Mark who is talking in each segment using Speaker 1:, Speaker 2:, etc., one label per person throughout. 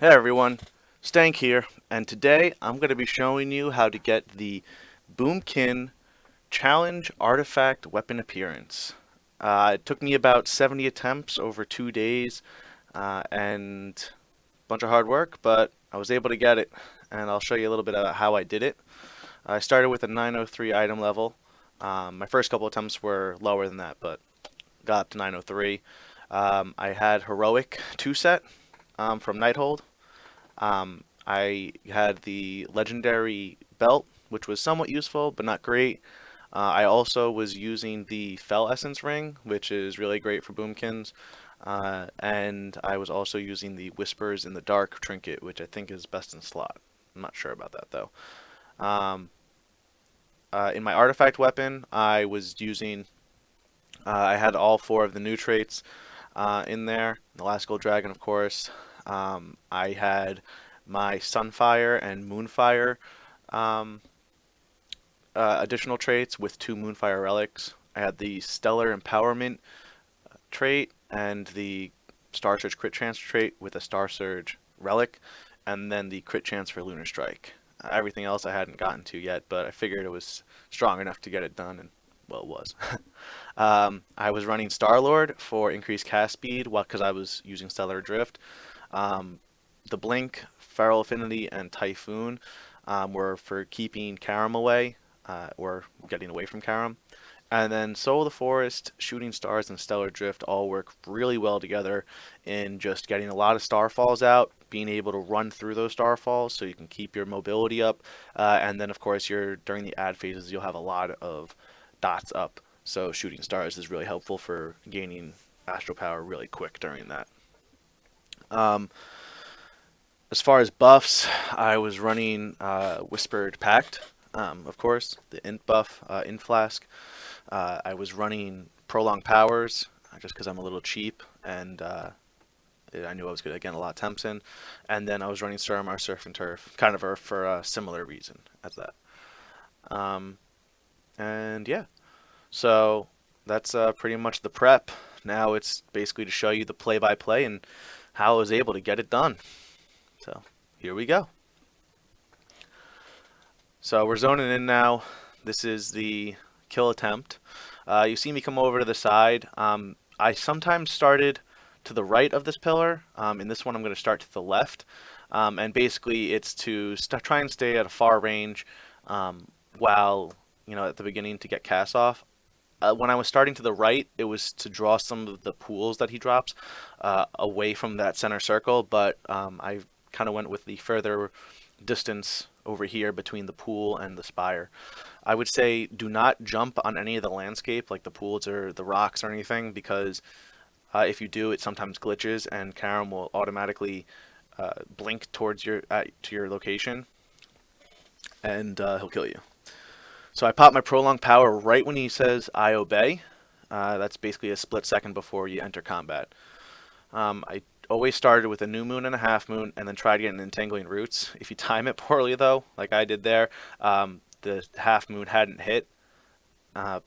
Speaker 1: Hey everyone, Stank here, and today I'm going to be showing you how to get the Boomkin Challenge Artifact Weapon Appearance. It took me about 70 attempts over 2 days and a bunch of hard work, but I was able to get it, and I'll show you a little bit about how I did it. I started with a 903 item level. My first couple attempts were lower than that, but got up to 903. I had Heroic 2 set from Nighthold. I had the legendary belt, which was somewhat useful, but not great. I also was using the Fell Essence ring, which is really great for boomkins. And I was also using the Whispers in the Dark trinket, which I think is best in slot. I'm not sure about that though. Um, in my artifact weapon, I was using, I had all four of the new traits in there. The Last Gold Dragon, of course. I had my Sunfire and Moonfire um, additional traits with two Moonfire relics. I had the Stellar Empowerment trait and the Star Surge crit chance trait with a Star Surge relic, and then the crit chance for Lunar Strike. Everything else I hadn't gotten to yet, but I figured it was strong enough to get it done, and well, it was. I was running Star Lord for increased cast speed, well, because I was using Stellar Drift. Um, the Blink, Feral Affinity, and Typhoon were for keeping Karam away, or getting away from Karam. And then Soul of the Forest, Shooting Stars, and Stellar Drift all work really well together in just getting a lot of starfalls out, being able to run through those starfalls so you can keep your mobility up. And then, of course, during the ad phases, you'll have a lot of dots up. So Shooting Stars is really helpful for gaining astral power really quick during that. Um, as far as buffs, I was running Whispered Pact, of course, the Int buff, Int Flask. I was running Prolonged Powers just because I'm a little cheap and I knew I was going to get a lot of temps in. And then I was running Suramar Surf and Turf, kind of for a similar reason as that. Um, and yeah, so that's pretty much the prep. Now it's basically to show you the play-by-play and how I was able to get it done. So here we go. So we're zoning in now. This is the kill attempt. You see me come over to the side. I sometimes started to the right of this pillar. In this one, I'm going to start to the left. And basically, it's to try and stay at a far range um, while, at the beginning to get cast off. When I was starting to the right, it was to draw some of the pools that he drops away from that center circle, but I kind of went with the further distance over here between the pool and the spire. I would say do not jump on any of the landscape, like the pools or the rocks or anything, because if you do, it sometimes glitches and Karam will automatically blink towards to your location, and he'll kill you. So I pop my prolonged power right when he says I obey. That's basically a split second before you enter combat. I always started with a new moon and a half moon and then tried getting entangling roots. If you time it poorly though, like I did there, the half moon hadn't hit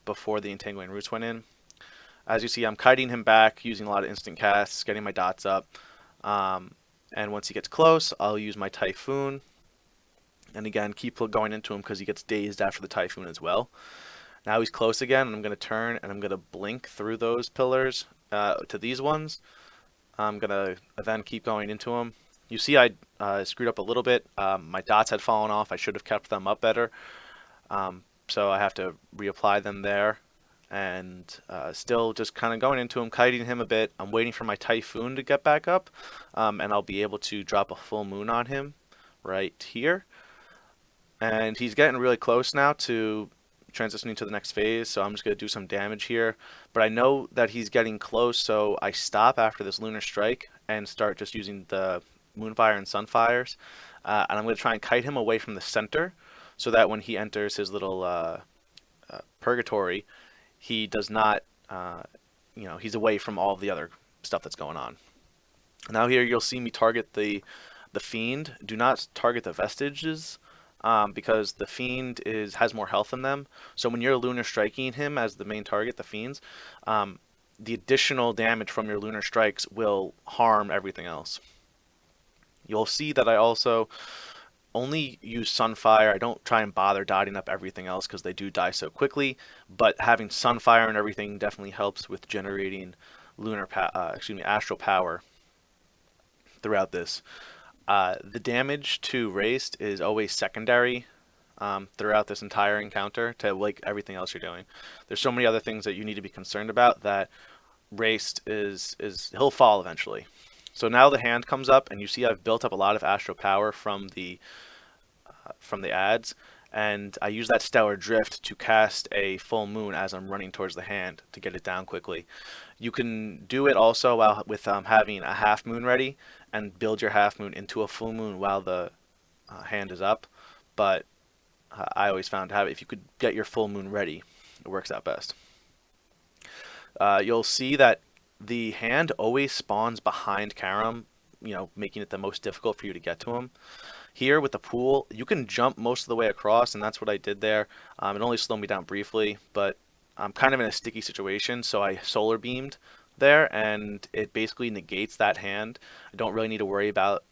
Speaker 1: before the entangling roots went in. As you see, I'm kiting him back using a lot of instant casts, getting my dots up. Um, and once he gets close, I'll use my Typhoon. And again, keep going into him because he gets dazed after the Typhoon as well. Now he's close again, and I'm going to turn and I'm going to blink through those pillars to these ones. I'm going to then keep going into him. You see I screwed up a little bit. My dots had fallen off. I should have kept them up better. So I have to reapply them there. And still just kind of going into him, kiting him a bit. I'm waiting for my Typhoon to get back up. And I'll be able to drop a full moon on him right here. And he's getting really close now to transitioning to the next phase, so I'm just going to do some damage here. But I know that he's getting close, so I stop after this Lunar Strike and start just using the Moonfire and Sunfires. And I'm going to try and kite him away from the center so that when he enters his little purgatory, he does not, he's away from all the other stuff that's going on. Now here you'll see me target the Fiend. Do not target the Vestiges because the Fiend has more health in them. So when you're Lunar Striking him as the main target, the Fiends, the additional damage from your Lunar Strikes will harm everything else. You'll see that I also only use Sunfire. I don't try and bother dotting up everything else because they do die so quickly, but having Sunfire and everything definitely helps with generating astral power throughout this. The damage to Raced is always secondary throughout this entire encounter to like everything else you're doing. There's so many other things that you need to be concerned about that Raced is he'll fall eventually. So now the hand comes up, and you see I've built up a lot of astral power from the ads, and I use that stellar drift to cast a full moon as I'm running towards the hand to get it down quickly. You can do it also while with having a half moon ready and build your half moon into a full moon while the hand is up. But I always found if you could get your full moon ready, it works out best. You'll see that the hand always spawns behind Karam, making it the most difficult for you to get to him. Here with the pool, you can jump most of the way across, and that's what I did there. It only slowed me down briefly, but I'm kind of in a sticky situation, so I solar beamed there, and it basically negates that hand. I don't really need to worry about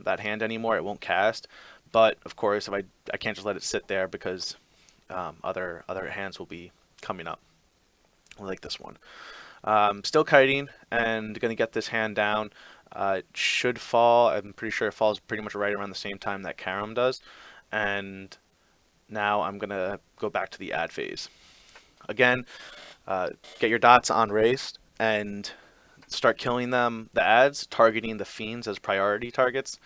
Speaker 1: that hand anymore. It won't cast, but of course, if I can't just let it sit there because other hands will be coming up, like this one. Still kiting and gonna get this hand down. It should fall. I'm pretty sure it falls pretty much right around the same time that Karam does. And now I'm gonna go back to the ad phase. Again, get your dots on raised and start killing the ads, targeting the fiends as priority targets.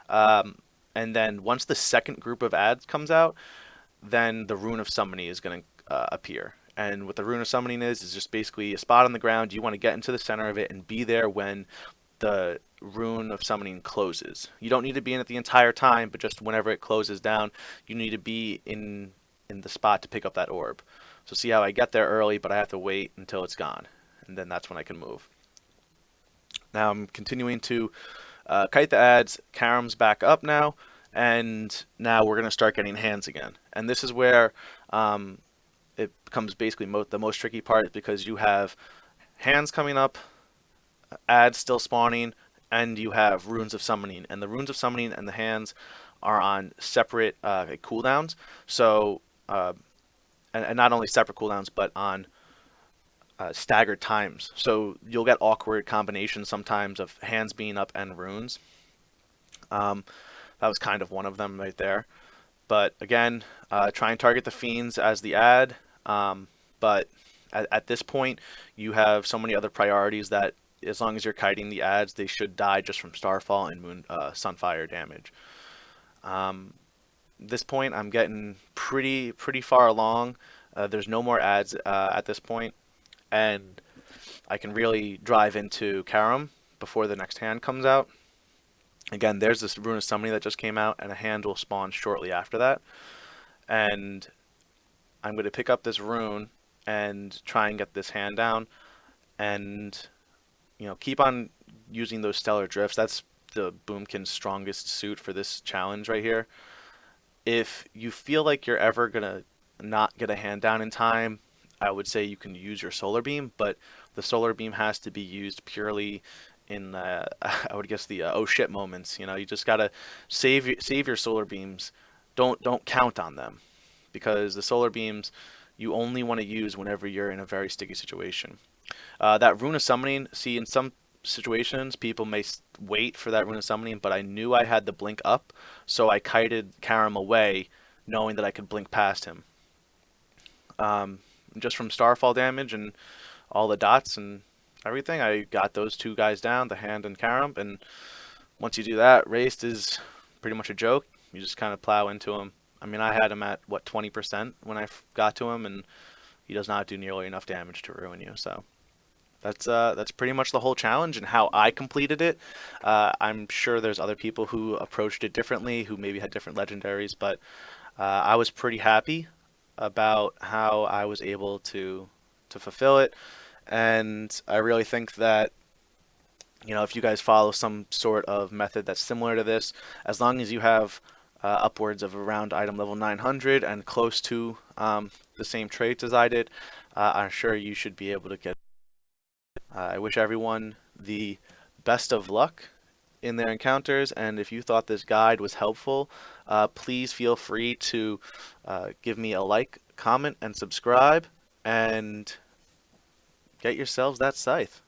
Speaker 1: Um, and then once the second group of ads comes out, then the Rune of Summoning is going to appear. And what the Rune of Summoning is just basically a spot on the ground. You want to get into the center of it and be there when the Rune of Summoning closes. You don't need to be in it the entire time, but just whenever it closes down, you need to be in the spot to pick up that orb. So see how I get there early, but I have to wait until it's gone, and then that's when I can move. Now I'm continuing to kite the ads. Karam's back up now, and now we're going to start getting hands again. And this is where it becomes basically the most tricky part because you have hands coming up, ads still spawning, and you have runes of summoning. And the runes of summoning and the hands are on separate cooldowns. So, and not only separate cooldowns, but on staggered times. So you'll get awkward combinations sometimes of hands being up and runes. That was kind of one of them right there. But again, try and target the fiends as the ad. But at this point, you have so many other priorities that as long as you're kiting the ads, they should die just from Starfall and Sunfire damage. This point, I'm getting pretty far along. There's no more ads at this point, and I can really drive into Karam before the next hand comes out. Again, there's this Rune of Summoning that just came out, and a hand will spawn shortly after that. And I'm going to pick up this rune and try and get this hand down, and keep on using those stellar drifts. That's the Boomkin's strongest suit for this challenge right here. If you feel like you're ever gonna not get a hand down in time, I would say you can use your solar beam, but the solar beam has to be used purely in I would guess the oh shit moments. You just gotta save your solar beams. Don't count on them because the solar beams you only want to use whenever you're in a very sticky situation. That Rune of Summoning, see, in some situations, people may wait for that Rune of Summoning, but I knew I had the blink up, so I kited Karam away, knowing that I could blink past him. Just from Starfall damage and all the dots and everything, I got those two guys down, the Hand and Karam, and once you do that, Raced is pretty much a joke. You just kind of plow into him. I mean, I had him at, what, 20% when I got to him, and he does not do nearly enough damage to ruin you, so... That's pretty much the whole challenge and how I completed it. I'm sure there's other people who approached it differently, who maybe had different legendaries, but I was pretty happy about how I was able to fulfill it. And I really think that if you guys follow some sort of method that's similar to this, as long as you have upwards of around item level 900 and close to the same traits as I did, I'm sure you should be able to get. I wish everyone the best of luck, in their encounters. And if you thought this guide was helpful, please feel free to give me a like, comment, and subscribe, and get yourselves that scythe.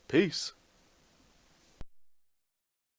Speaker 1: Peace.